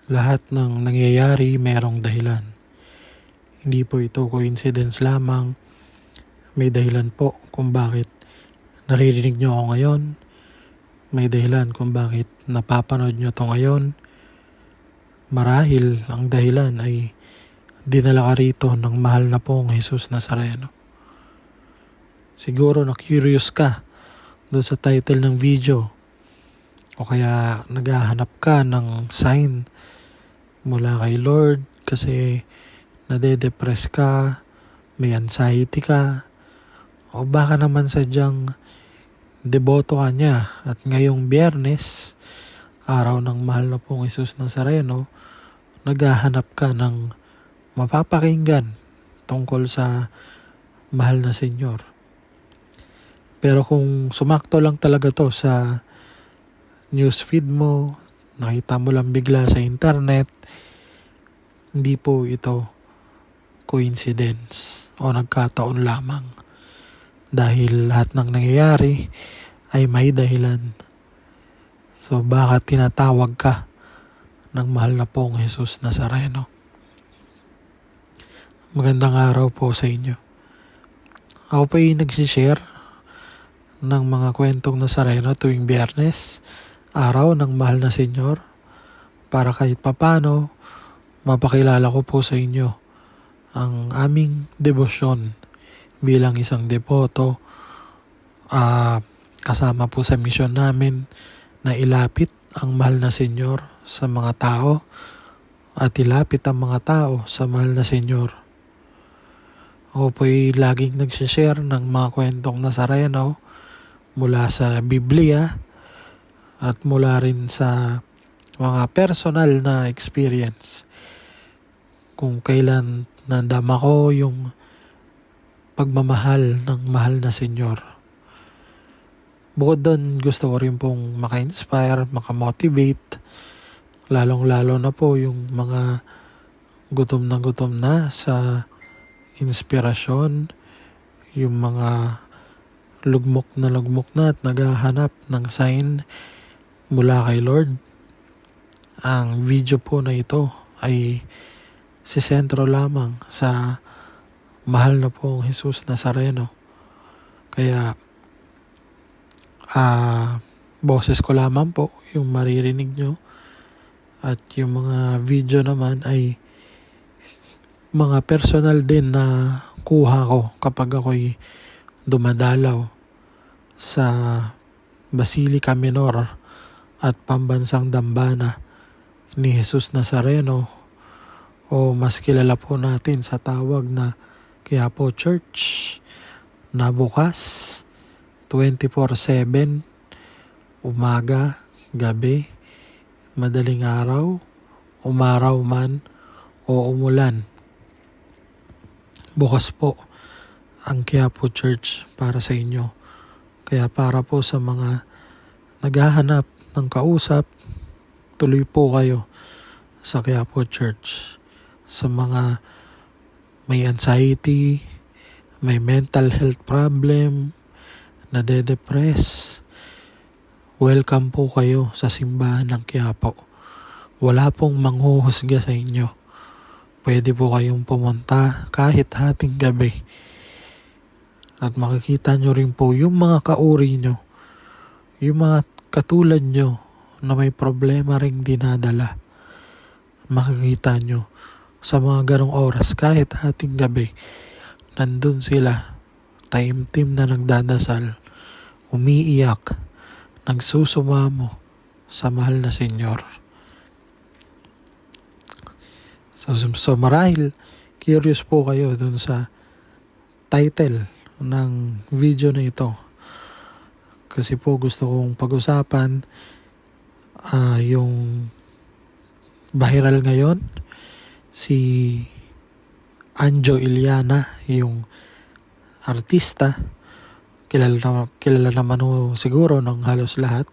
Lahat ng nangyayari merong dahilan. Hindi po ito coincidence lamang. May dahilan po kung bakit naririnig nyo ako ngayon. May dahilan kung bakit napapanood nyo to ngayon. Marahil ang dahilan ay dinala ka rito ng mahal na pong Jesus Nazareno. Siguro na curious ka doon sa title ng video o kaya naghahanap ka ng sign mula kay Lord kasi nade-depress ka, may anxiety ka, o baka naman sadyang deboto ka niya at ngayong Biyernes, araw ng mahal na pong Jesus Nazareno, naghahanap ka ng mapapakinggan tungkol sa mahal na Senyor. Pero kung sumakto lang talaga to sa newsfeed mo, nakita mo lang bigla sa internet, hindi po ito coincidence o nagkataon lamang. Dahil lahat ng nangyayari ay may dahilan. So bakit tinatawag ka ng mahal na pong Jesus Nazareno? Magandang araw po sa inyo. Ako po ay nagsishare ng mga kwentong Nazareno tuwing Biyernes, araw ng mahal na Senyor, para kahit papano mapakilala ko po sa inyo ang aming debosyon bilang isang devoto, kasama po sa misyon namin na ilapit ang mahal na Senyor sa mga tao at ilapit ang mga tao sa mahal na Senyor. Ako po ay laging nagsishare ng mga kwentong Nazareno mula sa Biblia at mula rin sa mga personal na experience. Kung kailan nandama ko yung pagmamahal ng mahal na Senyor. Bukod doon, gusto ko rin pong maka-inspire, maka-motivate, lalong-lalo na po yung mga gutom na sa inspirasyon, yung mga lugmok na at naghahanap ng sign mula kay Lord. Ang video po na ito ay sisentro lamang sa mahal na pong Jesus Nazareno. Kaya boses ko lamang po yung maririnig nyo at yung mga video naman ay mga personal din na kuha ko kapag ako'y dumadalaw sa Basilica Minor at Pambansang Dambana ni Jesus Nazareno, o mas kilala po natin sa tawag na Quiapo Church, na bukas 24/7, umaga, gabi, madaling araw, umaraw man o umulan. Bukas po ang Quiapo Church para sa inyo. Kaya para po sa mga naghahanap ng kausap, tuloy po kayo sa Quiapo Church. Sa mga may anxiety, may mental health problem, nade-depress, welcome po kayo sa simbahan ng Quiapo. Wala pong manghuhusga sa inyo. Pwede po kayong pumunta kahit hating gabi. At makikita nyo rin po yung mga kauri nyo, yung mga katulad nyo na may problema ring dinadala. Makikita nyo sa mga ganong oras kahit hating gabi, nandun sila, taimtim na nagdadasal, umiiyak, nagsusumamo sa mahal na Senyor. So marahil curious po kayo dun sa title ng video na ito. Kasi po gusto kong pag-usapan yung viral ngayon, si Anjo Iliana, yung artista, kilala naman ho siguro ng halos lahat,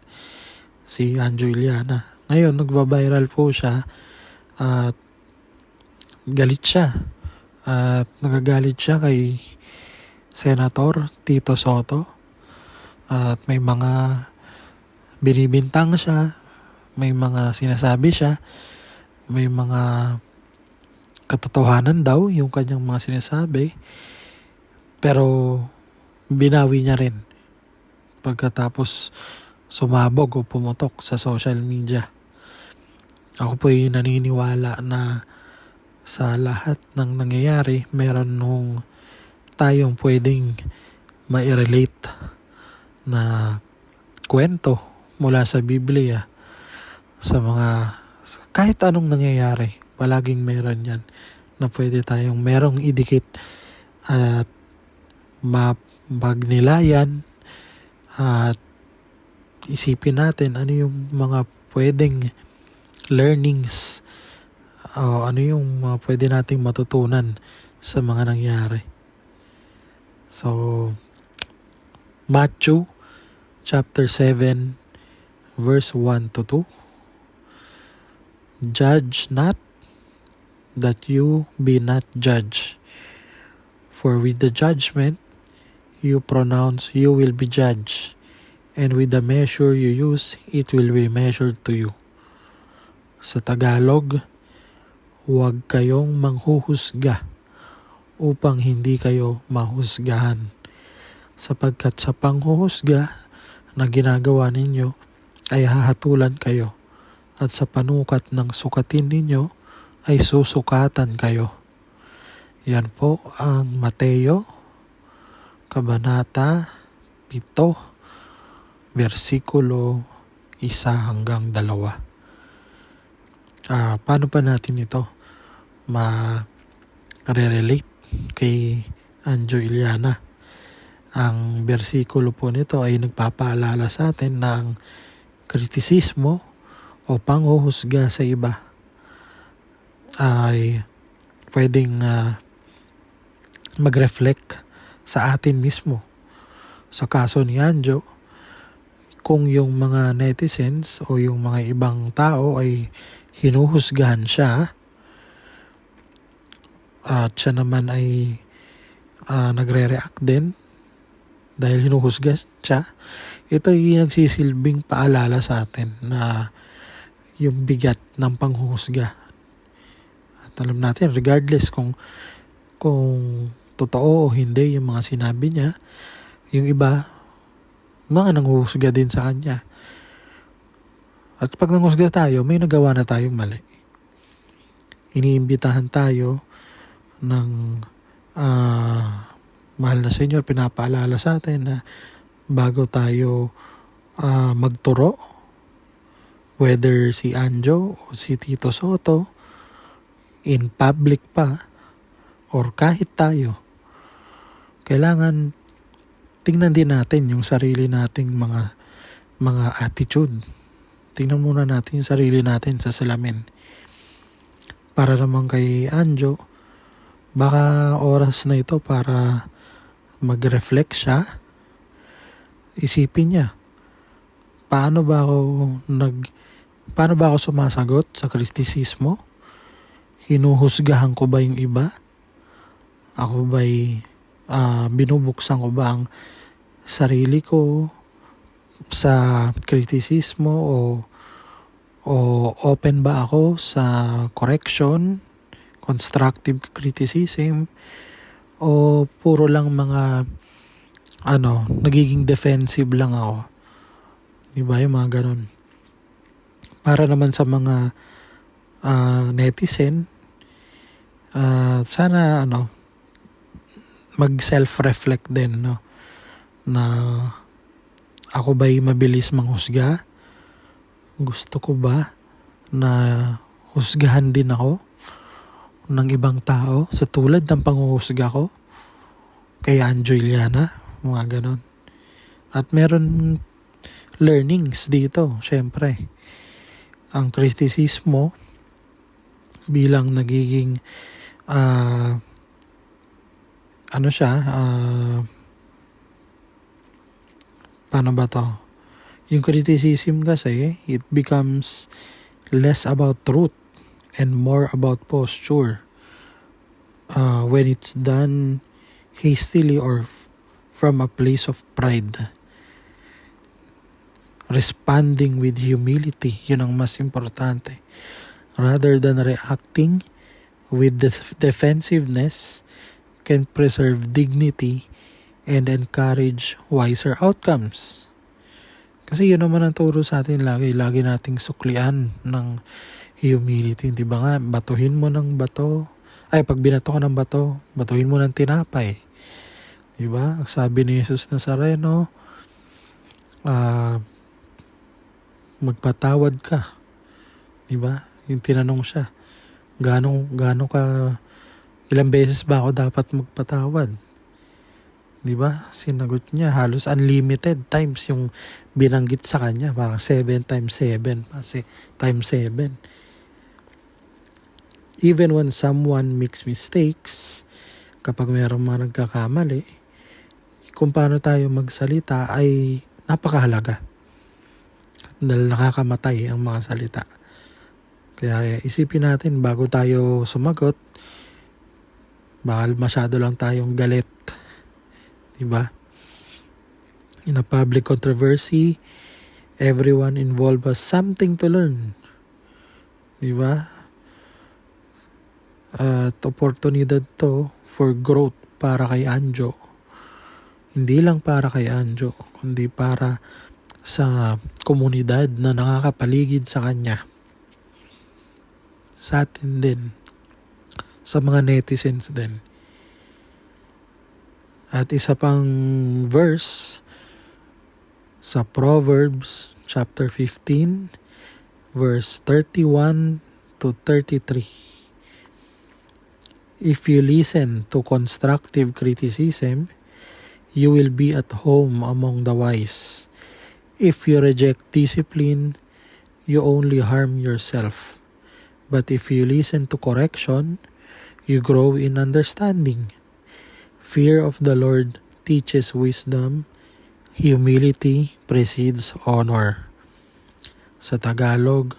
si Anjo Iliana. Ngayon, nagva-viral po siya at galit siya. At nagagalit siya kay Senator Tito Sotto. At may mga binibintang siya, may mga sinasabi siya may mga katotohanan daw yung kanyang mga sinasabi, pero binawi niya rin pagkatapos sumabog o pumutok sa social media. Ako po ay naniniwala na sa lahat ng nangyayari, meron nung tayong pwedeng ma-relate na kwento mula sa Biblia sa mga kahit anong nangyayari. Palaging meron yan na pwede tayong merong idikit at mapagnilayan at isipin natin ano yung mga pwedeng learnings o ano yung mga pwede nating matutunan sa mga nangyari. So, Matthew chapter 7 verse 1 to 2. Judge not, that you be not judged. For with the judgment you pronounce, you will be judged, and with the measure you use, it will be measured to you. Sa Tagalog, huwag kayong manghuhusga upang hindi kayo mahusgahan. Sapagkat sa panghuhusga na ginagawa ninyo ay hahatulan kayo, at sa panukat ng sukatin ninyo ay susukatan kayo. Yan po ang Mateo, Kabanata 7, versikulo 1 hanggang 2. Paano pa natin ito ma-relate kay Anjo Iliana? Ang versikulo po nito ay nagpapaalala sa atin ng kritisismo o panghuhusga sa iba ay pwedeng mag-reflect sa atin mismo. Sa kaso ni Anjo, kung yung mga netizens o yung mga ibang tao ay hinuhusgahan siya at siya naman ay nagre-react din dahil hinuhusga siya, ito ay nagsisilbing paalala sa atin na yung bigat ng panghuhusga. At alam natin, regardless kung totoo o hindi yung mga sinabi niya, yung iba, mga nanghuhusga din sa kanya. At pag nanghusga tayo, may nagawa na tayong mali. Iniimbitahan tayo ng mahal na Senyor, pinapaalala sa atin na bago tayo magturo, whether si Anjo o si Tito Soto, in public pa, or kahit tayo, kailangan tingnan din natin yung sarili nating mga attitude. Tingnan muna natin yung sarili natin sa salamin. Para naman kay Anjo, baka oras na ito para mag-reflect siya. Isipin niya, paano ba ako sumasagot sa kritisismo? Hinuhusgahan ko ba yung iba? Ako ba'y binubuksan ko ba ang sarili ko sa kritisismo o open ba ako sa correction, constructive criticism, o puro lang mga nagiging defensive lang ako? Diba yung mga ganun? Para naman sa mga netizen, sana mag-self-reflect din, no? Na ako ba'y mabilis manghusga? Gusto ko ba na husgahan din ako ng ibang tao sa tulad ng panghuhusga ko kay Anjo Iliana? Mga ganon. At meron learnings dito, syempre. Ang kritisismo bilang nagiging paano ba to? Yung criticism kasi, it becomes less about truth and more about posture. When it's done hastily or from a place of pride. Responding with humility, yun ang mas importante. rather than reacting with defensiveness can preserve dignity and encourage wiser outcomes. Kasi yun naman ang turo sa atin lagi nating suklian ng humility. Di ba nga, batuhin mo ng bato. Pag binato ka ng bato, batuhin mo ng tinapay. Di ba? Sabi ni Jesus Nazareno, magpatawad ka. Di ba? Yung tinanong siya, gaano ka, ilang beses ba ako dapat magpatawad? Di ba? Sinagot niya, halos unlimited times yung binanggit sa kanya. Parang 7 times 7. Kasi times 7. Even when someone makes mistakes, kapag mayroong mga nagkakamali, kung paano tayo magsalita ay napakahalaga. Dahil nakakamatay ang mga salita. Kaya isipin natin bago tayo sumagot, bakal masyado lang tayong galit. Diba? In a public controversy, everyone involved has something to learn. Diba? At oportunidad to for growth para kay Anjo. Hindi lang para kay Anjo, kundi para sa komunidad na nakakapaligid sa kanya. Sa atin din. Sa mga netizens din. At isa pang verse sa Proverbs chapter 15 verse 31 to 33. If you listen to constructive criticism, you will be at home among the wise. If you reject discipline, you only harm yourself. But if you listen to correction, you grow in understanding. Fear of the Lord teaches wisdom. Humility precedes honor. Sa Tagalog,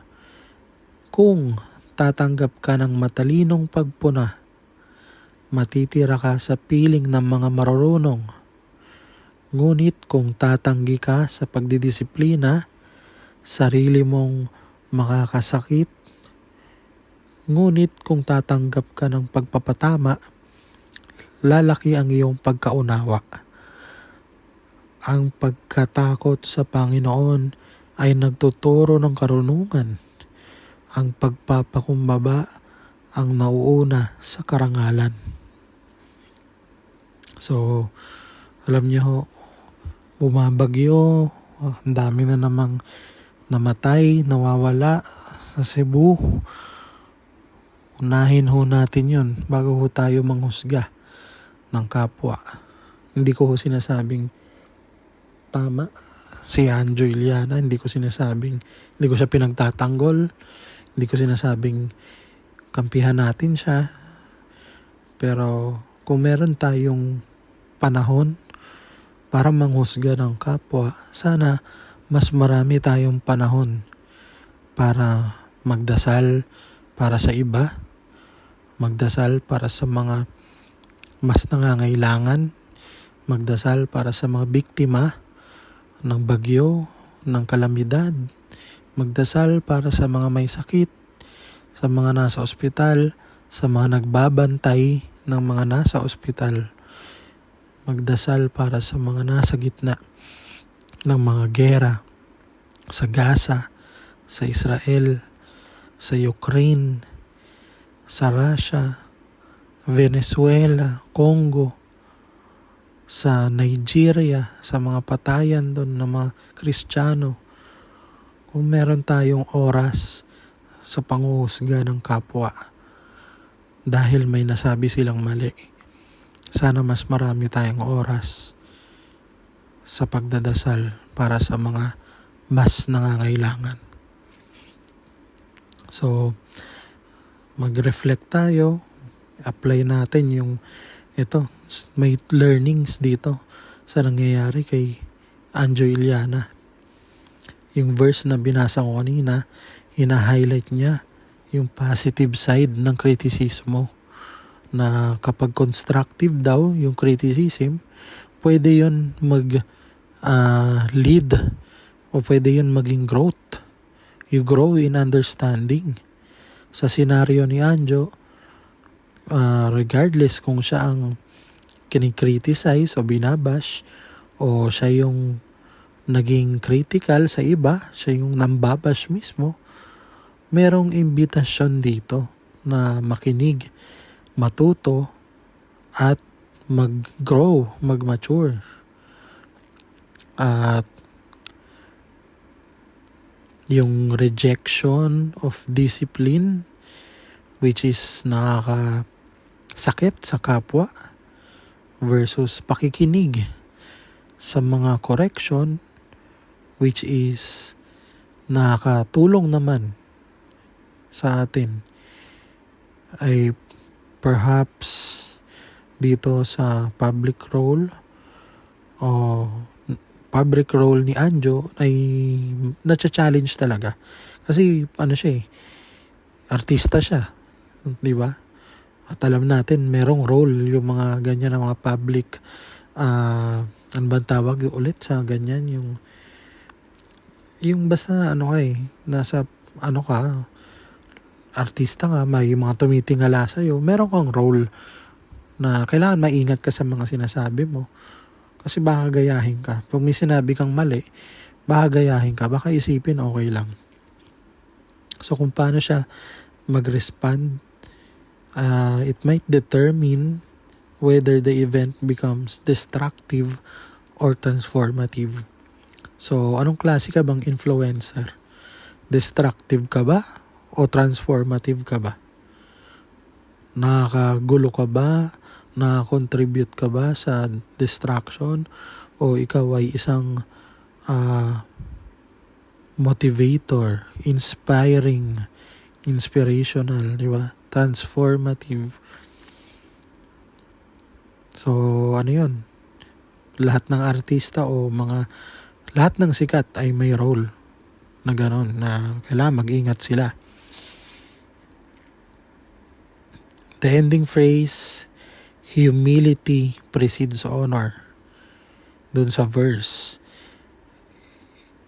kung tatanggap ka ng matalinong pagpuna, matitira ka sa piling ng mga marurunong. Ngunit kung tatanggi ka sa pagdidisiplina, sarili mong makakasakit. Ngunit kung tatanggap ka ng pagpapatama, lalaki ang iyong pagkaunawa. Ang pagkatakot sa Panginoon ay nagtuturo ng karunungan. Ang pagpapakumbaba ang nauuna sa karangalan. So, alam niyo, bumabagyo, ang dami na namang namatay, nawawala sa Cebu. Unahin ho natin yun bago ho tayo manghusga ng kapwa. Hindi ko ho sinasabing tama si Anjo Iliana, hindi ko siya pinagtatanggol, hindi ko sinasabing kampihan natin siya. Pero kung meron tayong panahon para manghusga ng kapwa, sana mas marami tayong panahon para magdasal para sa iba, magdasal para sa mga mas nangangailangan, magdasal para sa mga biktima ng bagyo, ng kalamidad, magdasal para sa mga may sakit, sa mga nasa ospital, sa mga nagbabantay ng mga nasa ospital, magdasal para sa mga nasa gitna ng mga gera sa Gaza, sa Israel, sa Ukraine, sa Russia, Venezuela, Congo, sa Nigeria, sa mga patayan doon ng mga Kristiyano. Kung meron tayong oras sa panghuhusga ng kapwa dahil may nasabi silang mali, sana mas marami tayong oras sa pagdadasal para sa mga mas nangangailangan. So, mag-reflect tayo, apply natin yung may learnings dito sa nangyayari kay Anjo Iliana. Yung verse na binasa ko kanina, hina-highlight niya yung positive side ng kritisismo. Na kapag constructive daw yung criticism, pwede yun lead o pwede yun maging growth. You grow in understanding. sa senaryo ni Anjo, regardless kung siya ang kinikriticize o binabash o siya yung naging critical sa iba, siya yung nambabash mismo, merong imbitasyon dito na makinig, matuto, at mag-grow, mag-mature. At yung rejection of discipline, which is nakakasakit sa kapwa, versus pakikinig sa mga correction, which is nakakatulong naman sa atin, ay perhaps dito sa public role ni Anjo ay na-challenge talaga. Kasi siya artista siya, di ba? At alam natin, merong role yung mga ganyan na mga public, ano ba tawag ulit sa ganyan, yung basta nasa artista ka, may mga tumitingala sa'yo, meron kang role na kailangan maingat ka sa mga sinasabi mo. Kasi baka gayahin ka. Pag may sinabi kang mali, baka gayahin ka, baka isipin okay lang. So kung paano siya mag-respond, it might determine whether the event becomes destructive or transformative. So, anong klase ka bang influencer? Destructive ka ba? O transformative ka ba? Nakakagulo ka ba? Nakakontribute ka ba sa distraction? O ikaw ay isang motivator, inspirational, di ba? Transformative. So, yun? Lahat ng artista o lahat ng sikat ay may role na gano'n, na kailangan mag-ingat sila. The ending phrase, humility precedes honor, dun sa verse,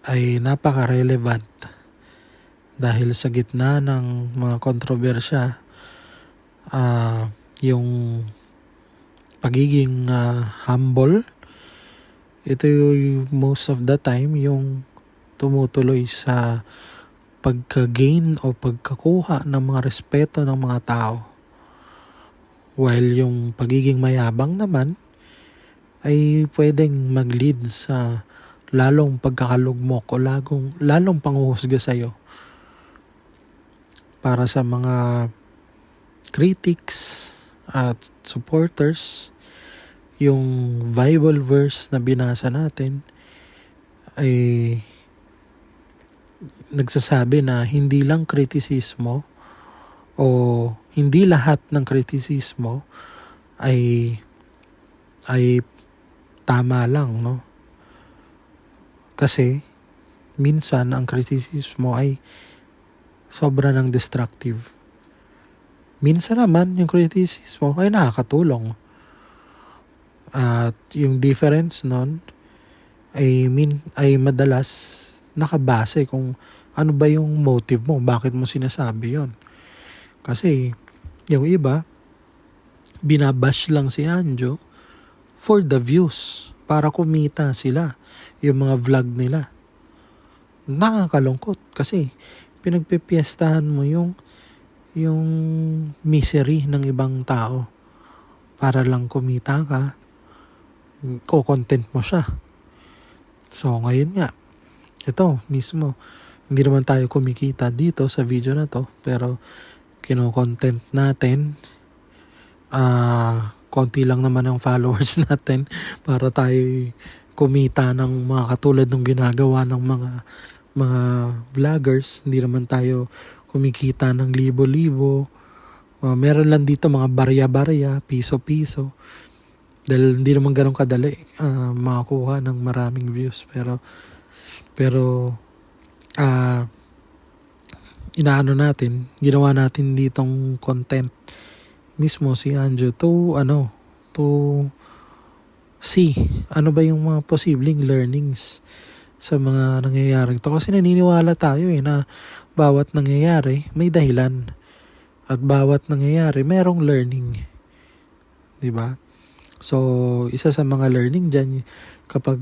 ay napaka-relevant dahil sa gitna ng mga kontrobersya, yung pagiging humble, ito yung most of the time yung tumutuloy sa pagka-gain o pagkakuha ng mga respeto ng mga tao. While yung pagiging mayabang naman ay pwedeng mag-lead sa lalong pagkakalugmok o lalong panghuhusga sa'yo. Para sa mga critics at supporters, yung Bible verse na binasa natin ay nagsasabi na hindi lang kritisismo o hindi lahat ng kritisismo ay tama lang, no? Kasi minsan ang kritisismo ay sobra ng destructive. Minsan naman yung kritisismo ay nakakatulong. At yung difference nun ay madalas nakabase kung ano ba yung motive mo, bakit mo sinasabi yon. Kasi yung iba, binabash lang si Anjo for the views, para kumita sila, yung mga vlog nila. Nakakalungkot kasi pinagpipiestahan mo yung misery ng ibang tao para lang kumita ka, ko-content mo siya. So ngayon nga, ito mismo, hindi naman tayo kumikita dito sa video na to, pero kino-content natin, konti lang naman ang followers natin para tayo kumita ng mga katulad ng ginagawa ng mga vloggers. Hindi naman tayo kumikita ng libo-libo. Meron lang dito mga barya-barya, piso-piso. Dahil hindi naman ganun kadali makakuha ng maraming views. Pero ginawa natin ditong content mismo si Anjo to see ano ba yung mga posibleng learnings sa mga nangyayari ito. Kasi naniniwala tayo na bawat nangyayari may dahilan. At bawat nangyayari, merong learning. Di ba? So, isa sa mga learning dyan, kapag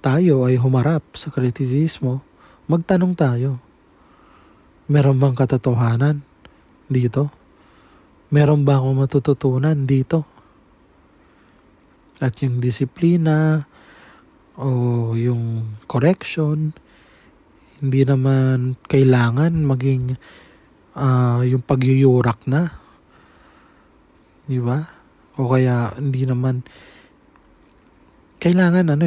tayo ay humarap sa kritisismo, magtanong tayo, meron bang katotohanan dito? Meron ba akong matututunan dito? At yung disiplina o yung correction, hindi naman kailangan maging yung pagyuyurak na. Di ba? O kaya hindi naman kailangan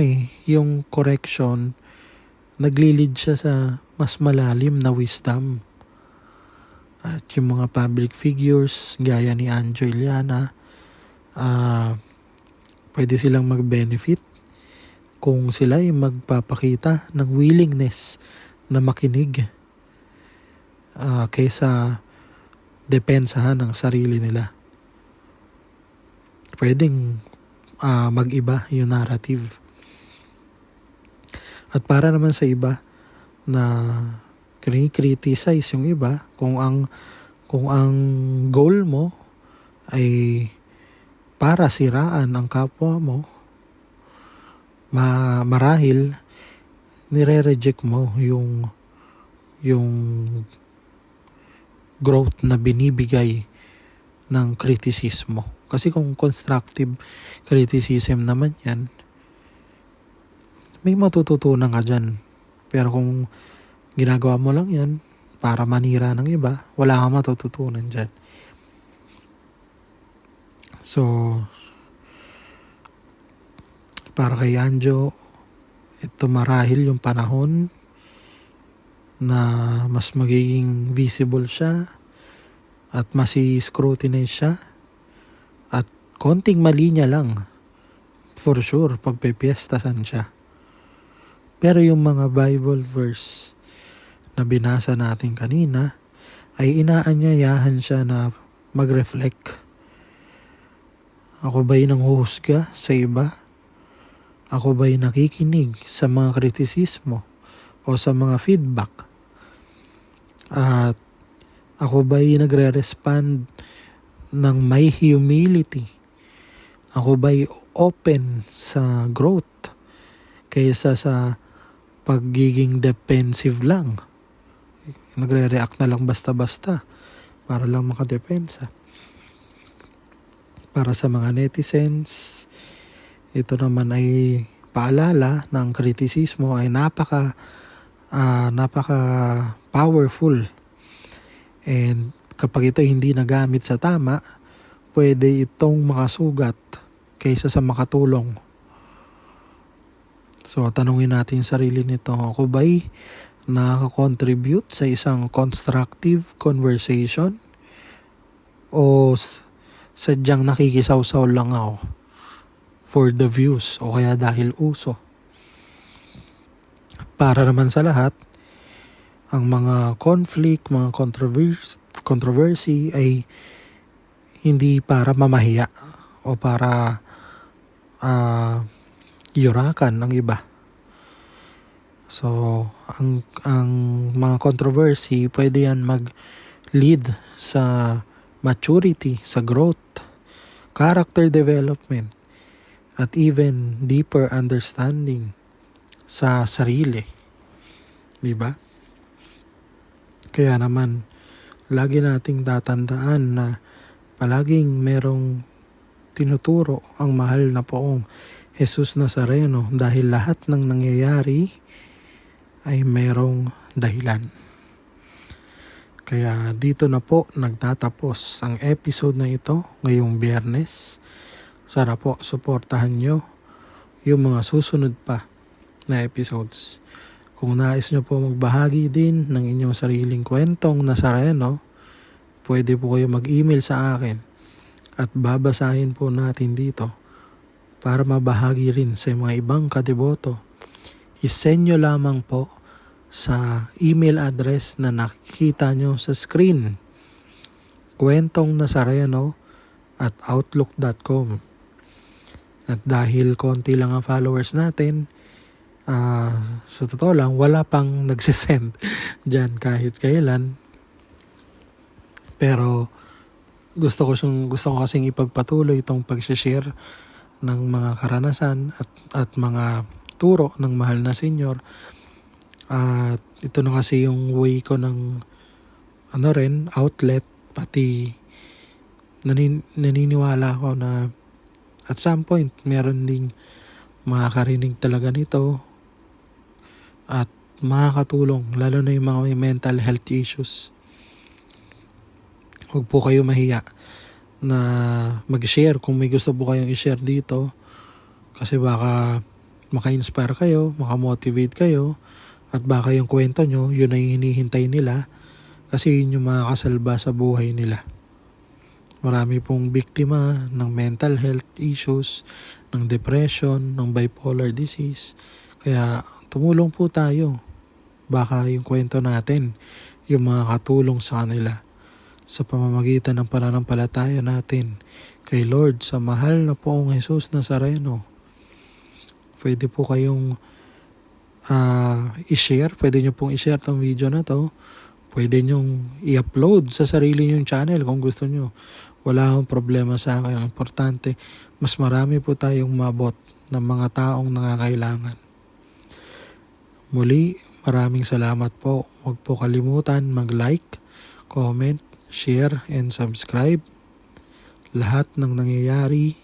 yung correction naglilid siya sa mas malalim na wisdom. At yung mga public figures gaya ni Anjo Iliana, pwede silang mag-benefit kung sila ay magpapakita ng willingness na makinig kaysa depensahan ng sarili nila. Pwedeng mag-iba yung narrative. At para naman sa iba na criticize yung iba, kung ang goal mo ay para siraan ang kapwa mo, marahil nire-reject mo yung growth na binibigay ng kritisismo. Kasi kung constructive criticism naman yan, may matututunan ka dyan. Pero kung ginagawa mo lang yan para manira ng iba, wala kang matututunan dyan. So, para kay Anjo, ito marahil yung panahon na mas magiging visible siya at mas i-scrutinize siya. At konting mali niya lang, for sure, pagpepiestasan siya. Pero yung mga Bible verse na binasa natin kanina, ay inaanyayahan siya na mag-reflect. Ako ba'y nanghuhusga sa iba? Ako ba'y nakikinig sa mga kritisismo o sa mga feedback? At ako ba'y nagre-respond ng may humility? Ako ba'y open sa growth kaysa sa pagiging defensive lang? Nagre-react na lang basta-basta para lang makadepensa. Para sa mga netizens, ito naman ay paalala na ang kritisismo ay napaka powerful. And kapag ito hindi nagamit sa tama, pwede itong makasugat kaysa sa makatulong. So, tanungin natin yung sarili nito, ako ba'y nakaka-contribute sa isang constructive conversation? O sadyang nakikisaw-saw lang ako for the views o kaya dahil uso? Para naman sa lahat, ang mga conflict, mga controversy ay hindi para mamahiya o para yurakan ng iba. So, ang mga controversy, pwede yan mag-lead sa maturity, sa growth, character development, at even deeper understanding sa sarili. Diba? Kaya naman, lagi nating tatandaan na palaging merong tinuturo ang mahal na poong Jesus Nazareno dahil lahat ng nangyayari ay merong dahilan. Kaya dito na po nagtatapos ang episode na ito ngayong Biyernes. Sana po suportahan nyo yung mga susunod pa na episodes. Kung nais nyo po magbahagi din ng inyong sariling kwentong Nazareno, pwede po kayo mag-email sa akin at babasahin po natin dito para mabahagi rin sa mga ibang kadeboto. I-send nyo lamang po sa email address na nakikita nyo sa screen, kwentongnazareno@outlook.com. At dahil konti lang ang followers natin, sa totoo lang, wala pang nagsisend dyan kahit kailan. Pero gusto ko kasing ipagpatuloy itong pag-share ng mga karanasan at mga turo ng mahal na Senyor. At ito na kasi yung way ko ng outlet, pati naniniwala ako na at some point meron ding makakarinig talaga nito at makakatulong, lalo na yung mga may mental health issues. Huwag po kayo mahiya na mag-share kung may gusto po kayong i-share dito, kasi baka maka-inspire kayo, maka-motivate kayo, at baka yung kwento nyo, yun ay hinihintay nila kasi yun yung makakasalba sa buhay nila. Marami pong biktima ng mental health issues, ng depression, ng bipolar disease. Kaya tumulong po tayo. Baka yung kwento natin, yung makakatulong sa kanila sa pamamagitan ng pananampalataya natin kay Lord sa mahal na poong Jesus Nazareno. Pwede po kayong i-share. Pwede nyo pong i-share tong video na to. Pwede nyong i-upload sa sarili nyong channel kung gusto nyo. Wala akong problema sa akin. Ang importante, mas marami po tayong mabot ng mga taong nangangailangan. Muli, maraming salamat po. Huwag po kalimutan mag-like, comment, share, and subscribe. Lahat ng nangyayari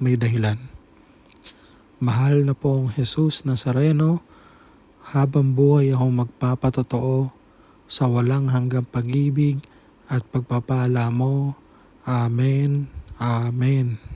may dahilan. Mahal na pong Jesus Nazareno, habang buhay ako magpapatotoo sa walang hanggang pag-ibig at pagpapala mo. Amen. Amen.